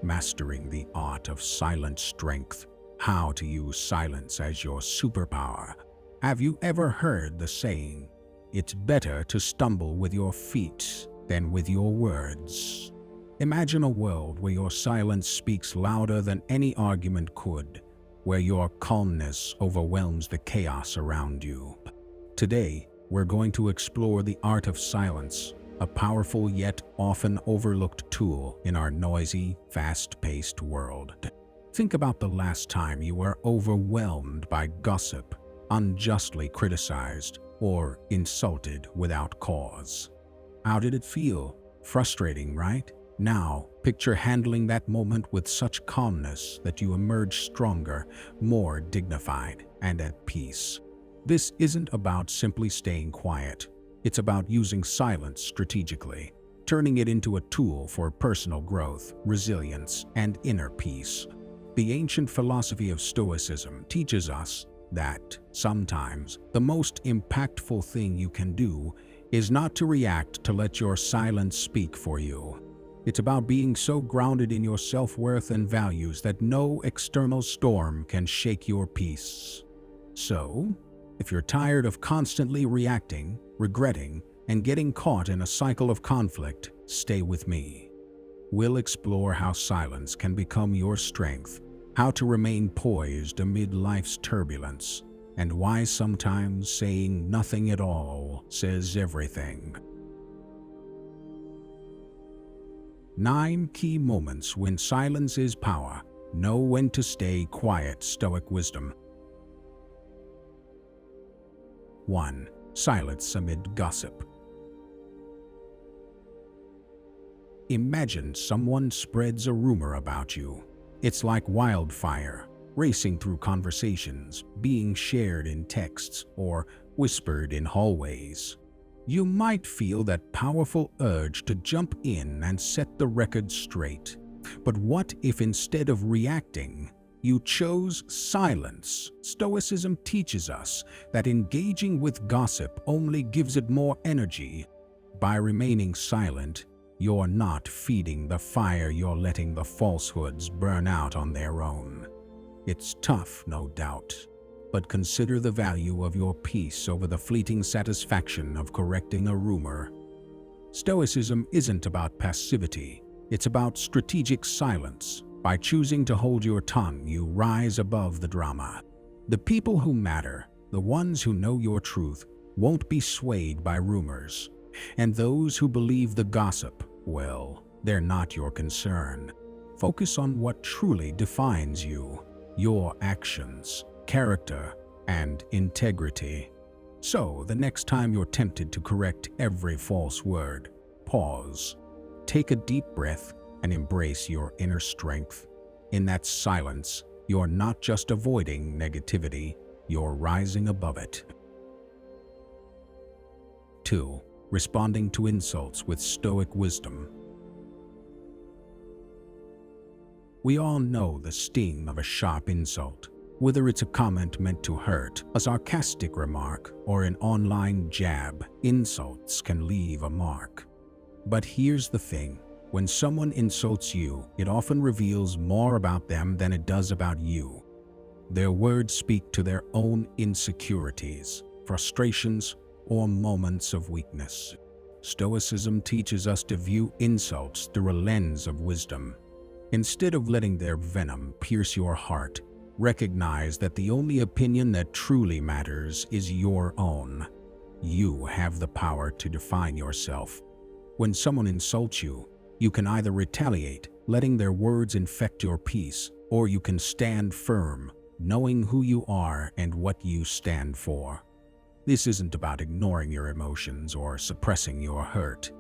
Mastering the Art of Silent Strength, How to Use Silence as Your Superpower. Have you ever heard the saying, "It's better to stumble with your feet than with your words"? Imagine a world where your silence speaks louder than any argument could, where your calmness overwhelms the chaos around you. Today, we're going to explore the art of silence, a powerful yet often overlooked tool in our noisy, fast-paced world. Think about the last time you were overwhelmed by gossip, unjustly criticized, or insulted without cause. How did it feel? Frustrating, right? Now, picture handling that moment with such calmness that you emerge stronger, more dignified, and at peace. This isn't about simply staying quiet. It's about using silence strategically, turning it into a tool for personal growth, resilience, and inner peace. The ancient philosophy of Stoicism teaches us that sometimes the most impactful thing you can do is not to react, to let your silence speak for you. It's about being so grounded in your self-worth and values that no external storm can shake your peace. So, if you're tired of constantly reacting, regretting, and getting caught in a cycle of conflict, stay with me. We'll explore how silence can become your strength, how to remain poised amid life's turbulence, and why sometimes saying nothing at all says everything. 9 key moments when silence is power. Know when to stay quiet. Stoic wisdom. 1. Silence amid gossip. Imagine someone spreads a rumor about you. It's like wildfire, racing through conversations, being shared in texts, or whispered in hallways. You might feel that powerful urge to jump in and set the record straight. But what if instead of reacting, you chose silence? Stoicism teaches us that engaging with gossip only gives it more energy. By remaining silent, you're not feeding the fire, you're letting the falsehoods burn out on their own. It's tough, no doubt, but consider the value of your peace over the fleeting satisfaction of correcting a rumor. Stoicism isn't about passivity, it's about strategic silence. By choosing to hold your tongue, you rise above the drama. The people who matter, the ones who know your truth, won't be swayed by rumors. And those who believe the gossip, well, they're not your concern. Focus on what truly defines you, your actions, character, and integrity. So, the next time you're tempted to correct every false word, pause, take a deep breath, and embrace your inner strength. In that silence, you're not just avoiding negativity, you're rising above it. 2. Responding to insults with stoic wisdom. We all know the sting of a sharp insult. Whether it's a comment meant to hurt, a sarcastic remark, or an online jab, insults can leave a mark. But here's the thing. When someone insults you, it often reveals more about them than it does about you. Their words speak to their own insecurities, frustrations, or moments of weakness. Stoicism teaches us to view insults through a lens of wisdom. Instead of letting their venom pierce your heart, recognize that the only opinion that truly matters is your own. You have the power to define yourself. When someone insults you, you can either retaliate, letting their words infect your peace, or you can stand firm, knowing who you are and what you stand for. This isn't about ignoring your emotions or suppressing your hurt.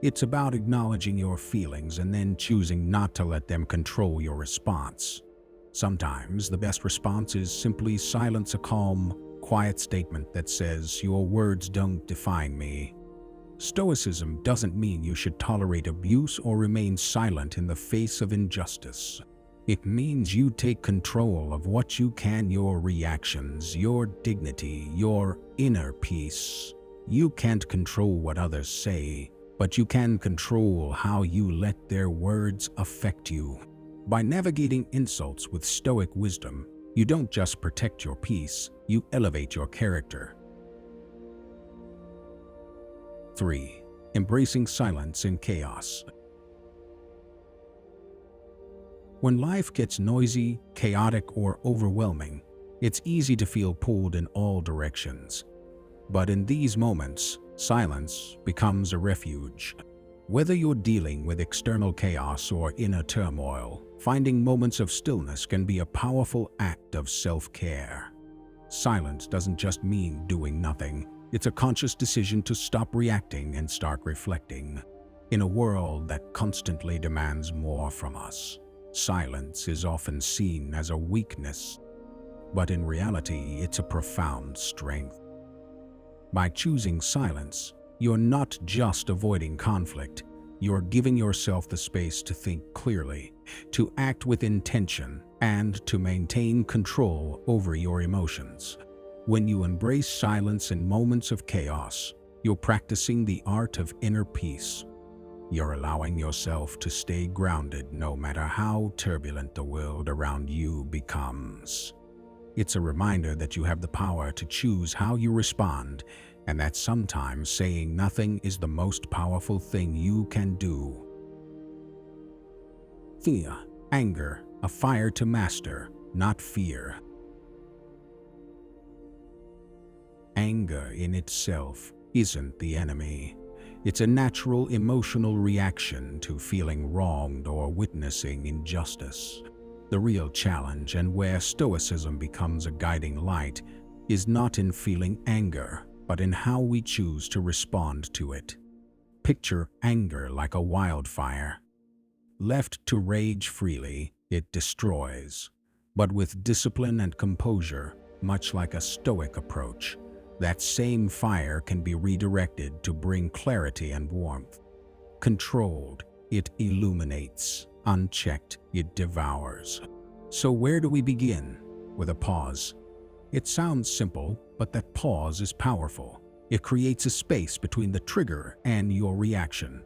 It's about acknowledging your feelings and then choosing not to let them control your response. Sometimes the best response is simply silence, a calm, quiet statement that says, "Your words don't define me." Stoicism doesn't mean you should tolerate abuse or remain silent in the face of injustice. It means you take control of what you can, your reactions, your dignity, your inner peace. You can't control what others say, but you can control how you let their words affect you. By navigating insults with Stoic wisdom, you don't just protect your peace, you elevate your character. 3. Embracing silence in chaos. When life gets noisy, chaotic, or overwhelming, it's easy to feel pulled in all directions. But in these moments, silence becomes a refuge. Whether you're dealing with external chaos or inner turmoil, finding moments of stillness can be a powerful act of self-care. Silence doesn't just mean doing nothing. It's a conscious decision to stop reacting and start reflecting. In a world that constantly demands more from us, silence is often seen as a weakness, but in reality, it's a profound strength. By choosing silence, you're not just avoiding conflict, you're giving yourself the space to think clearly, to act with intention, and to maintain control over your emotions. When you embrace silence in moments of chaos, you're practicing the art of inner peace. You're allowing yourself to stay grounded no matter how turbulent the world around you becomes. It's a reminder that you have the power to choose how you respond, and that sometimes saying nothing is the most powerful thing you can do. Fear, anger, a fire to master, not fear. Anger in itself isn't the enemy. It's a natural emotional reaction to feeling wronged or witnessing injustice. The real challenge, and where Stoicism becomes a guiding light, is not in feeling anger, but in how we choose to respond to it. Picture anger like a wildfire. Left to rage freely, it destroys. But with discipline and composure, much like a Stoic approach, that same fire can be redirected to bring clarity and warmth. Controlled, it illuminates. Unchecked, it devours. So where do we begin? With a pause. It sounds simple, but that pause is powerful. It creates a space between the trigger and your reaction.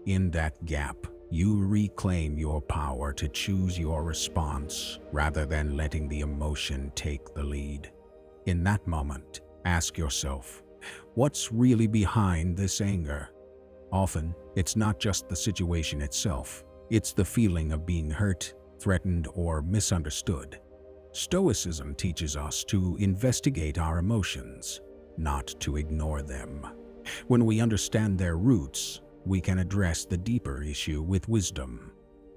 In that gap, you reclaim your power to choose your response rather than letting the emotion take the lead. In that moment, ask yourself, what's really behind this anger? Often, it's not just the situation itself. It's the feeling of being hurt, threatened, or misunderstood. Stoicism teaches us to investigate our emotions, not to ignore them. When we understand their roots, we can address the deeper issue with wisdom.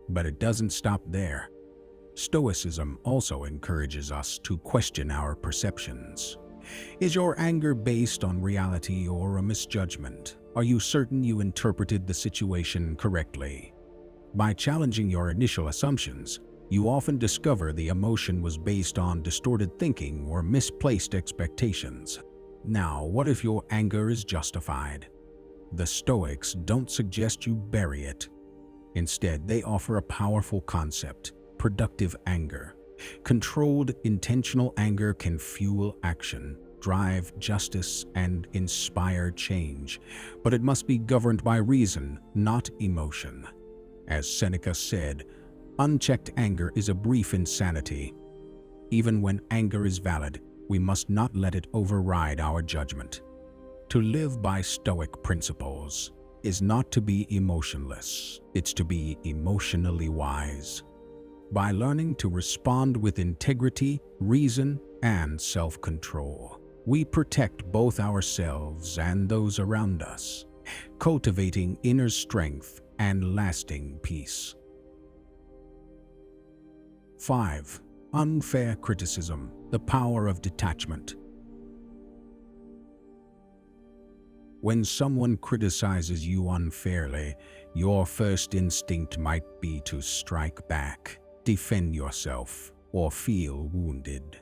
But it doesn't stop there. Stoicism also encourages us to question our perceptions. Is your anger based on reality or a misjudgment? Are you certain you interpreted the situation correctly? By challenging your initial assumptions, you often discover the emotion was based on distorted thinking or misplaced expectations. Now, what if your anger is justified? The Stoics don't suggest you bury it. Instead, they offer a powerful concept: productive anger. Controlled, intentional anger can fuel action, drive justice, and inspire change. But it must be governed by reason, not emotion. As Seneca said, unchecked anger is a brief insanity. Even when anger is valid, we must not let it override our judgment. To live by Stoic principles is not to be emotionless, it's to be emotionally wise. By learning to respond with integrity, reason, and self-control, we protect both ourselves and those around us, cultivating inner strength and lasting peace. 5. Unfair criticism, the power of detachment. When someone criticizes you unfairly, your first instinct might be to strike back, defend yourself, or feel wounded.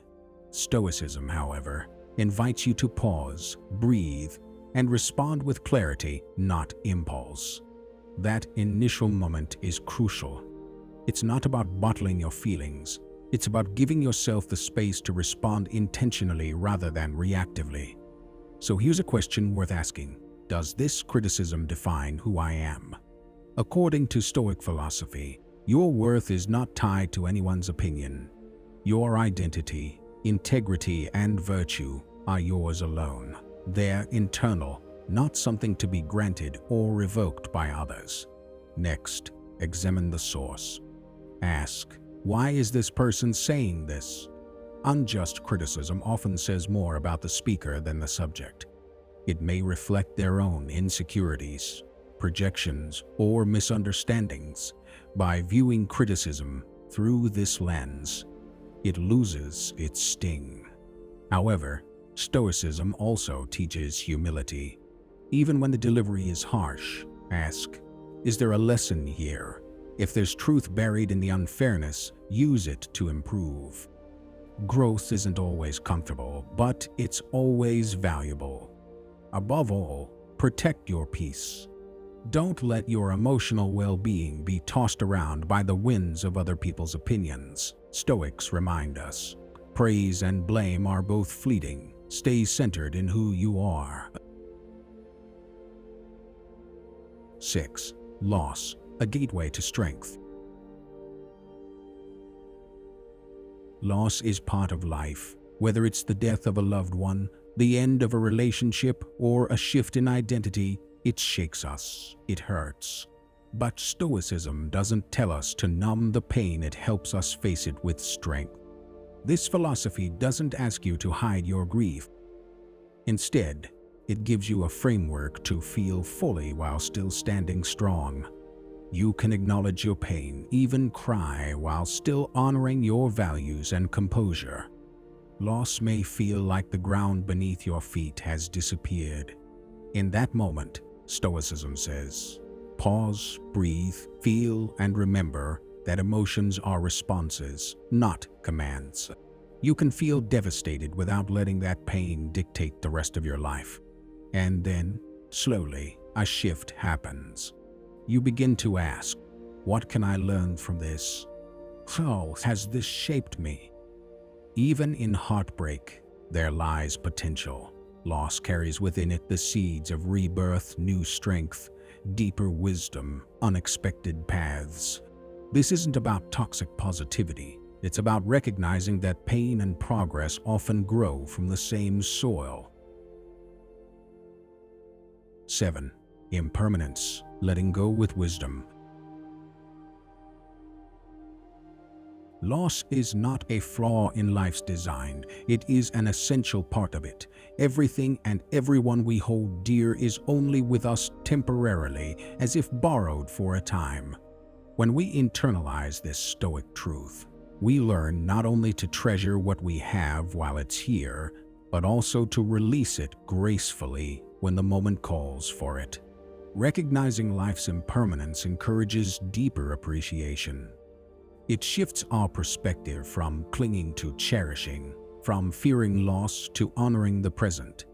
Stoicism, however, invites you to pause, breathe, and respond with clarity, not impulse. That initial moment is crucial. It's not about bottling your feelings. It's about giving yourself the space to respond intentionally rather than reactively. So here's a question worth asking. Does this criticism define who I am? According to Stoic philosophy, Your worth is not tied to anyone's opinion. Your identity, integrity, and virtue are yours alone. They're internal, not something to be granted or revoked by others. Next, examine the source. Ask, why is this person saying this? Unjust criticism often says more about the speaker than the subject. It may reflect their own insecurities, projections, or misunderstandings. By viewing criticism through this lens, it loses its sting. However, Stoicism also teaches humility. Even when the delivery is harsh, ask, is there a lesson here? If there's truth buried in the unfairness, use it to improve. Growth isn't always comfortable, but it's always valuable. Above all, protect your peace. Don't let your emotional well-being be tossed around by the winds of other people's opinions. Stoics remind us, praise and blame are both fleeting. Stay centered in who you are. 6. Loss, a gateway to strength. Loss is part of life, whether it's the death of a loved one, the end of a relationship, or a shift in identity. It shakes us, it hurts. But Stoicism doesn't tell us to numb the pain, it helps us face it with strength. This philosophy doesn't ask you to hide your grief. Instead, it gives you a framework to feel fully while still standing strong. You can acknowledge your pain, even cry, while still honoring your values and composure. Loss may feel like the ground beneath your feet has disappeared. In that moment, Stoicism says, pause, breathe, feel, and remember that emotions are responses, not commands. You can feel devastated without letting that pain dictate the rest of your life. And then, slowly, a shift happens. You begin to ask, what can I learn from this? How has this shaped me? Even in heartbreak, there lies potential. Loss carries within it the seeds of rebirth, new strength, deeper wisdom, unexpected paths. This isn't about toxic positivity. It's about recognizing that pain and progress often grow from the same soil. 7. Impermanence, letting go with wisdom. Loss is not a flaw in life's design. It is an essential part of it. Everything and everyone we hold dear is only with us temporarily, as if borrowed for a time. When we internalize this Stoic truth, we learn not only to treasure what we have while it's here, but also to release it gracefully when the moment calls for it. Recognizing life's impermanence encourages deeper appreciation. It shifts our perspective from clinging to cherishing, from fearing loss to honoring the present.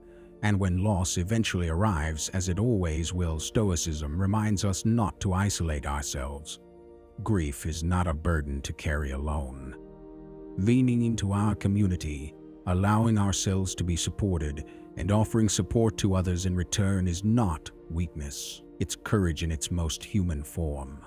And when loss eventually arrives, as it always will, Stoicism reminds us not to isolate ourselves. Grief is not a burden to carry alone. Leaning into our community, allowing ourselves to be supported, and offering support to others in return is not weakness. It's courage in its most human form.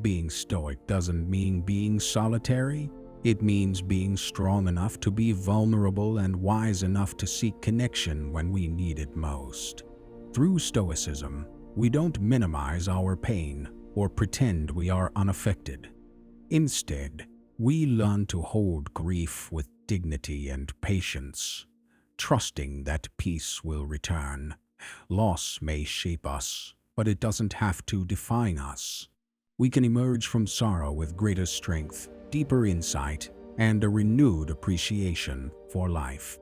Being Stoic doesn't mean being solitary. It means being strong enough to be vulnerable and wise enough to seek connection when we need it most. Through Stoicism, we don't minimize our pain or pretend we are unaffected. Instead, we learn to hold grief with dignity and patience, trusting that peace will return. Loss may shape us, but it doesn't have to define us. We can emerge from sorrow with greater strength, deeper insight, and a renewed appreciation for life.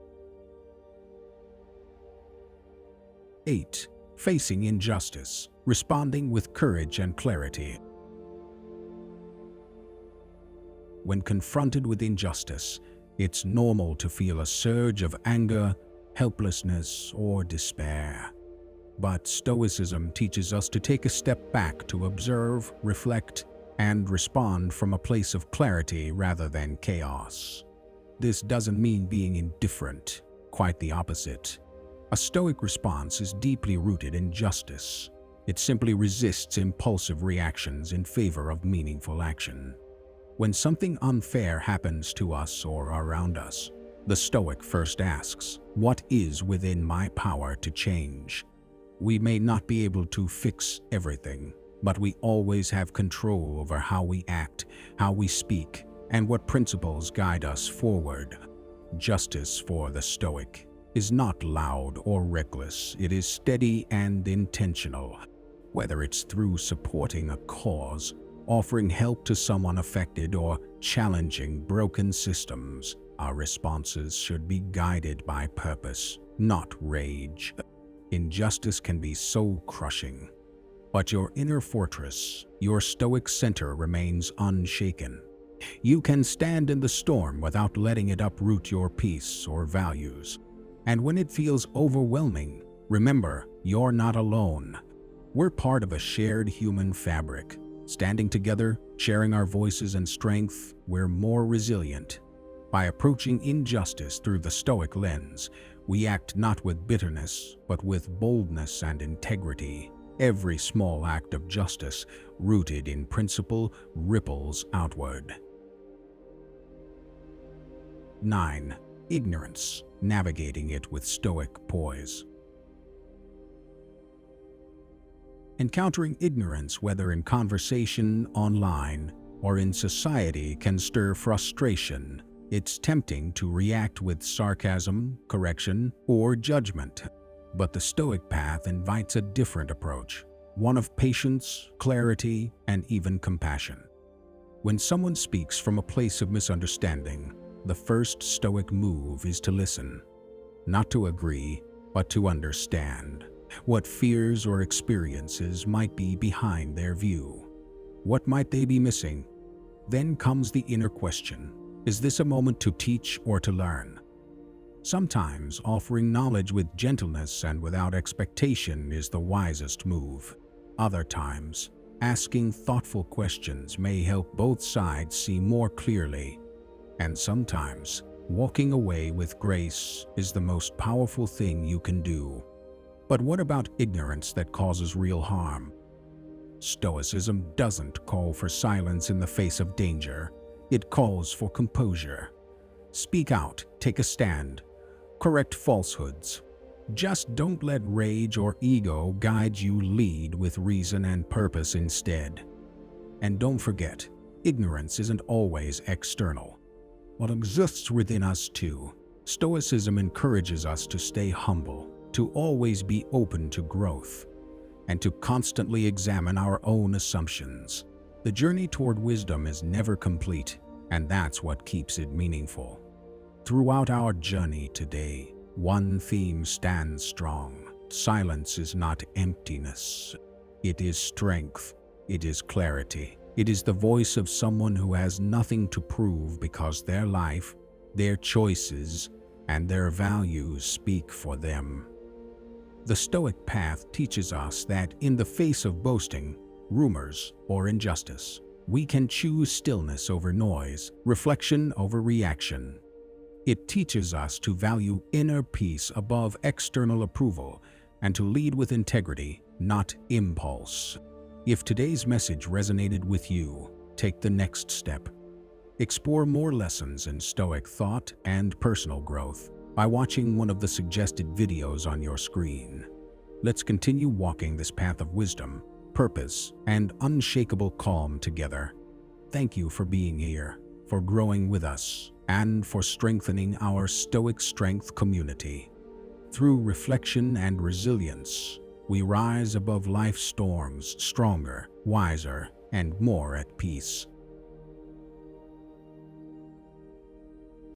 8. Facing injustice, responding with courage and clarity. When confronted with injustice, it's normal to feel a surge of anger, helplessness, or despair. But Stoicism teaches us to take a step back to observe, reflect, and respond from a place of clarity rather than chaos. This doesn't mean being indifferent, quite the opposite. A Stoic response is deeply rooted in justice. It simply resists impulsive reactions in favor of meaningful action. When something unfair happens to us or around us, the Stoic first asks, "What is within my power to change?" We may not be able to fix everything, but we always have control over how we act, how we speak, and what principles guide us forward. Justice for the Stoic is not loud or reckless. It is steady and intentional. Whether it's through supporting a cause, offering help to someone affected, or challenging broken systems, our responses should be guided by purpose, not rage. Injustice can be so crushing, but your inner fortress, your Stoic center, remains unshaken. You can stand in the storm without letting it uproot your peace or values. And when it feels overwhelming, remember, you're not alone. We're part of a shared human fabric. Standing together, sharing our voices and strength, we're more resilient. By approaching injustice through the Stoic lens, we act not with bitterness, but with boldness and integrity. Every small act of justice, rooted in principle, ripples outward. 9. Ignorance, navigating it with Stoic poise. Encountering ignorance, whether in conversation, online, or in society, can stir frustration. It's tempting to react with sarcasm, correction, or judgment. But the Stoic path invites a different approach, one of patience, clarity, and even compassion. When someone speaks from a place of misunderstanding, the first Stoic move is to listen. Not to agree, but to understand. What fears or experiences might be behind their view? What might they be missing? Then comes the inner question: is this a moment to teach or to learn? Sometimes offering knowledge with gentleness and without expectation is the wisest move. Other times, asking thoughtful questions may help both sides see more clearly. And sometimes, walking away with grace is the most powerful thing you can do. But what about ignorance that causes real harm? Stoicism doesn't call for silence in the face of danger. It calls for composure. Speak out, take a stand, correct falsehoods. Just don't let rage or ego guide you. Lead with reason and purpose instead. And don't forget, ignorance isn't always external. What exists within us too. Stoicism encourages us to stay humble, to always be open to growth, and to constantly examine our own assumptions. The journey toward wisdom is never complete, and that's what keeps it meaningful. Throughout our journey today, one theme stands strong. Silence is not emptiness. It is strength. It is clarity. It is the voice of someone who has nothing to prove because their life, their choices, and their values speak for them. The Stoic path teaches us that in the face of boasting, rumors, or injustice, we can choose stillness over noise, reflection over reaction. It teaches us to value inner peace above external approval and to lead with integrity, not impulse. If today's message resonated with you, take the next step. Explore more lessons in Stoic thought and personal growth by watching one of the suggested videos on your screen. Let's continue walking this path of wisdom, purpose, and unshakable calm together. Thank you for being here, for growing with us, and for strengthening our Stoic Strength community. Through reflection and resilience, we rise above life's storms stronger, wiser, and more at peace.